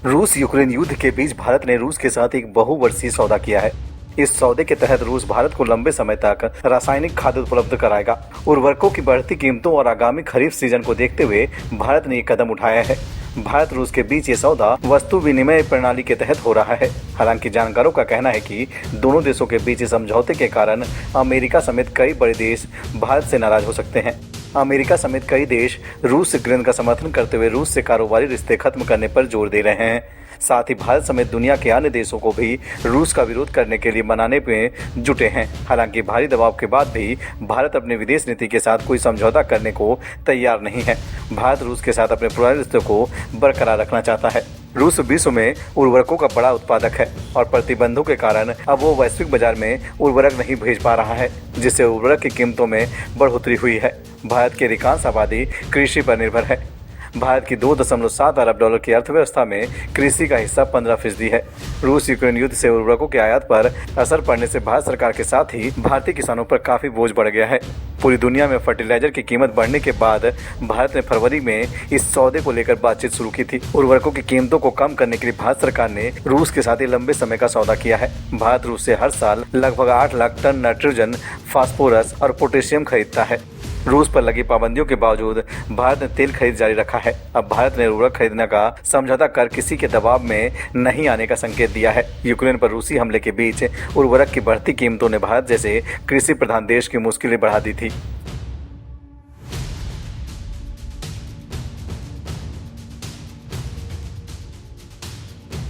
रूस यूक्रेन युद्ध के बीच भारत ने रूस के साथ एक बहुवर्षीय सौदा किया है। इस सौदे के तहत रूस भारत को लंबे समय तक रासायनिक खाद्य उपलब्ध कराएगा। उर्वरकों की बढ़ती कीमतों और आगामी खरीफ सीजन को देखते हुए भारत ने ये कदम उठाया है। भारत रूस के बीच ये सौदा वस्तु विनिमय प्रणाली के तहत हो रहा है। हालांकि जानकारों का कहना है कि दोनों देशों के बीच इस समझौते के कारण अमेरिका समेत कई बड़े देश भारत से नाराज हो सकते हैं। अमेरिका समेत कई देश रूस से यूक्रेन का समर्थन करते हुए रूस से कारोबारी रिश्ते खत्म करने पर जोर दे रहे हैं। साथ ही भारत समेत दुनिया के अन्य देशों को भी रूस का विरोध करने के लिए मनाने में जुटे हैं। हालांकि भारी दबाव के बाद भी भारत अपनी विदेश नीति के साथ कोई समझौता करने को तैयार नहीं है। भारत रूस के साथ अपने पुराने रिश्ते को बरकरार रखना चाहता है। रूस विश्व में उर्वरकों का बड़ा उत्पादक है और प्रतिबंधों के कारण अब वो वैश्विक बाजार में उर्वरक नहीं भेज पा रहा है, जिससे उर्वरक की कीमतों में बढ़ोतरी हुई है। भारत की अधिकांश आबादी कृषि पर निर्भर है। भारत की 2.7 अरब डॉलर की अर्थव्यवस्था में कृषि का हिस्सा 15% है। रूस यूक्रेन युद्ध से उर्वरकों के आयात पर असर पड़ने से भारत सरकार के साथ ही भारतीय किसानों पर काफी बोझ बढ़ गया है। पूरी दुनिया में फर्टिलाइजर की कीमत बढ़ने के बाद भारत ने फरवरी में इस सौदे को लेकर बातचीत शुरू की थी। उर्वरकों की कीमतों को कम करने के लिए भारत सरकार ने रूस के साथ ही लंबे समय का सौदा किया है। भारत रूस से हर साल लगभग 8 लाख टन नाइट्रोजन, फास्फोरस और पोटेशियम खरीदता है। रूस पर लगी पाबंदियों के बावजूद भारत ने तेल खरीद जारी रखा है। अब भारत ने उर्वरक खरीदने का समझौता कर किसी के दबाव में नहीं आने का संकेत दिया है। यूक्रेन पर रूसी हमले के बीच उर्वरक की बढ़ती कीमतों ने भारत जैसे कृषि प्रधान देश की मुश्किलें बढ़ा दी थी।